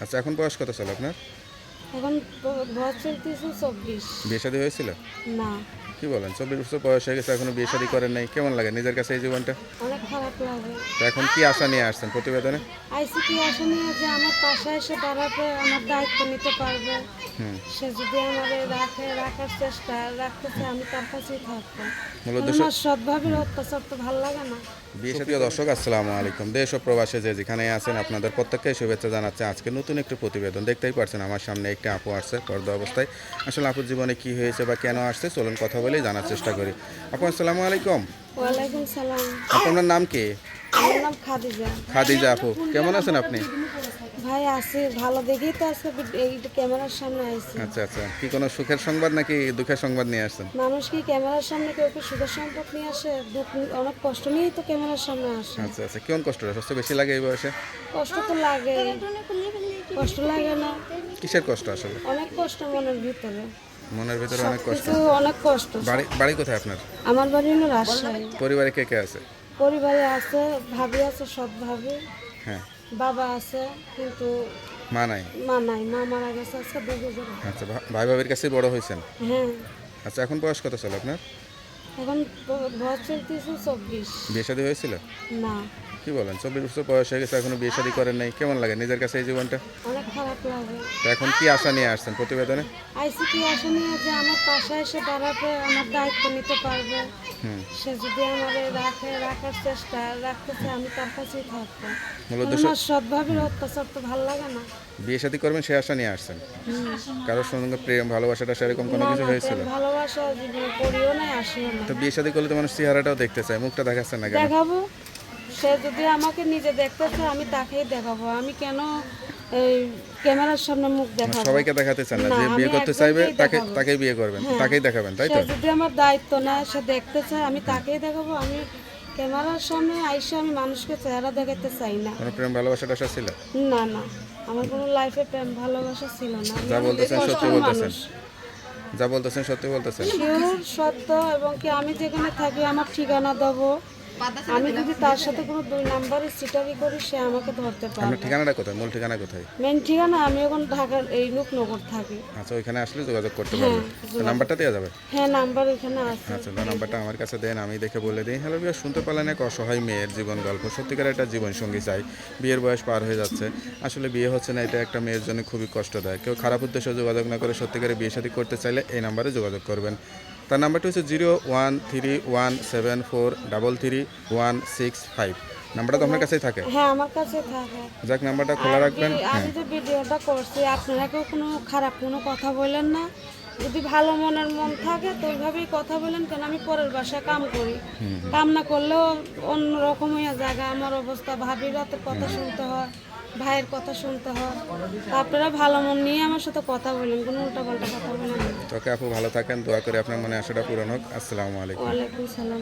আচ্ছা, এখন বয়স কত সাল আপনার? এখন বয়স চলতেছে 24। বিয়ে শাদী হয়েছিল? না, কি বলেন, 24 বছর বয়স হয়ে গেছে এখনো বিয়ে শাদী করেন নাই? কেমন লাগে নিজের কাছে এই জীবনটা? অনেক খারাপ লাগে। তো এখন কি আশা নিয়ে আসছেন প্রতিবেদনে? আইসিটি আসনে যে আমার পাশে এসে দাঁড়াবে, আমার দায়িত্ব নিতে পারবে, হুম। সে যদি আমাদের রাখার চেষ্টা রাখতেছে, আমি তার কাছেই থাকবো। মূল কারণ উদ্দেশ্য আমার সৎভাবের অত্যাচার তো ভালো লাগে না। বিয়ে শাদী দর্শক আসসালামু আলাইকুম। দেশ ও প্রবাসে যে যেখানে আছেন আপনাদের প্রত্যেককে শুভেচ্ছা জানাচ্ছে। আজকে নতুন একটি প্রতিবেদন দেখতেই পারছেন, আমার সামনে একটি আপু আসছে পর্দা অবস্থায়। আসলে আপুর জীবনে কি হয়েছে বা কেন আসছে চলুন কথা বলেই জানার চেষ্টা করি। আপু আসসালামু আলাইকুম। ওয়ালাইকুম সালাম। আপনার নাম কি? আমার নাম খাদিজা। খাদিজা আপু, কেমন আছেন আপনি? ভাই আছি ভালো, দেখেই তো আজকে এই ক্যামেরার সামনে আইছি। আচ্ছা আচ্ছা, কি কোনো সুখের সংবাদ নাকি দুঃখের সংবাদ নিয়ে আসছেন? মানুষ কি ক্যামেরার সামনে কেউ কি সুখের সম্পদ নিয়ে আসে? অনেক কষ্ট নিয়েই তো ক্যামেরার সামনে আসে। আচ্ছা আচ্ছা, কেমন কষ্টটা সবচেয়ে বেশি লাগে এই বয়সে? কষ্ট তো লাগে, কষ্ট লাগে না? কিসের কষ্ট আসলে? অনেক কষ্ট মনের ভিতরে, মনের ভিতরে অনেক কষ্ট। সবকিছু অনেক কষ্ট। বাড়ি বাড়ি কোথায় আপনার? আমার বাড়ি হলো রাজশাহী। পরিবারে কে কে আছে? পরিবারে আছে, ভাবি আছে, সৎ ভাবি, হ্যাঁ। বাবা আছে, কিন্তু মা নাই? মা নাই, মা মারা গেছে আজকে 2 বছর। আচ্ছা, ভাই ভাবির কাছেই বড় হয়েছেন? হ্যাঁ, আচ্ছা, এখন বয়স কত সাল আপনার? এখন বয়স চলতেছে 24। বিয়ে শাদী হয়েছিল? না, কি বলেন, 24 বছর বয়স হয়ে গেছে এখনো বিয়ে শাদী করেন নাই? কেমন লাগে নিজের কাছে এই জীবনটা? অনেক খারাপ লাগে। তো এখন কি আশা নিয়ে আসছেন প্রতিবেদনে? আইসিটি আসনে যে আমার পাশে এসে দাঁড়াবে, আমার দায়িত্ব নিতে পারবে, হুম। সে যদি আমাদের রাখার চেষ্টা রাখতেছে, আমি তার কাছেই থাকবো। মূল কারণ উদ্দেশ্য আমার সৎভাবের অত্যাচার তো ভালো লাগে না। বিয়ে শাদী করবেন সে আশা নিয়ে আসছেন? কারোর সঙ্গে প্রেম ভালোবাসাটা সেরকম কোনো না কিছু না, হয়েছিল? প্রেম ভালোবাসা জীবনে করিও নাই, আসিও না। তো বিয়ে শাদী করলে তো মানুষ চেহারাটাও দেখতে চায়, মুখটা দেখাচ্ছেন না কেন? দেখাবো, সে যদি আমাকে নিজে দেখতেছে, আমি তাকেই দেখাবো। আমি কেন এই ক্যামেরার সামনে মুখ দেখাবো? সবাইকে দেখাতে চান না, না, যে আমি বিয়ে করতে চাইবে একজনকেই তাকে দেখাবো। তাকেই বিয়ে করবেন, হ্যাঁ। তাকেই দেখাবেন, তাই সে তো? যদি আমার দায়িত্ব নেয়, সে দেখতে চায়, আমি তাকেই দেখাবো। আমি ক্যামেরার সামনে আইসা আমি মানুষকে চেহারা দেখাতে চাই না। কোনো প্রেম ভালোবাসাটা আশা ছিল? না না, আমার কোনো লাইফে প্রেম ভালোবাসা ছিল না। আমি যা অনেক বলতেছেন সত্যি কষ্টের বলতেছেন? মানুষ। যা বলতেছেন সত্যি বলতেছেন? শিওর সত্য, এবং কি আমি যেখানে থাকি আমার ঠিকানা দেবো। আমি যদি তার সাথে কোনো 2 নাম্বারে চিটারি করি, সে আমাকে ধরতে আপনার পারবে। ঠিকানাটা কোথায়, মূল ঠিকানা কোথায়? মেন ঠিকানা আমি এখন ঢাকার এই রূপনগর থাকি। আচ্ছা, ওইখানে আসলে যোগাযোগ করতে হ্যাঁ, পারবেন। তো নাম্বারটা দেওয়া যাবে? হ্যাঁ, নাম্বার এখানে আছে। আচ্ছা, তো নাম্বারটা আমার কাছে দেন, আমি দেখে বলে দিই। হ্যালো বিয়ার, শুনতে পারলেন এক অসহায় মেয়ের জীবন গল্প। সত্যিকার একটা জীবন সঙ্গী চাই, বিয়ের বয়স পার হয়ে যাচ্ছে, আসলে বিয়ে হচ্ছে না, এটা একটা মেয়ের জন্য খুবই কষ্টদায়ক। কেউ খারাপ উদ্দেশ্যে যোগাযোগ না করে সত্যিকারে বিয়ে শাদী করতে চাইলে এই নাম্বারে যোগাযোগ করবেন। তার নাম্বারটি হচ্ছে 01317433165। নাম্বারটা তো আপনার কাছেই থাকে? হ্যাঁ, আমার কাছে থাকে। যাক, নাম্বারটা খোলা আর রাখবেন। হ্যাঁ। আমি যে ভিডিওটা করছি, আপনারা কেউ কোনো খারাপ কোনো কথা বললেন না। যদি ভালো মনের মন থাকে তো ওইভাবেই কথা বলেন, কেন আমি পরের বাসায় কাম করি। কাম না করলেও অন্যরকম হয়ে জায়গা আমার অবস্থা। ভাবির রাতের কথা শুনতে হয়, ভাইয়ের কথা শুনতে হয়। তা আপনারা ভালো মন নিয়ে আমার সাথে কথা বলেন, কোনো উল্টাপাল্টা কথা বলেন না। তোকে আপু ভালো থাকেন, দোয়া করে আপনার মনে আশাটা পূরণ হোক। আসসালামু আলাইকুম। ওয়ালাইকুম সালাম।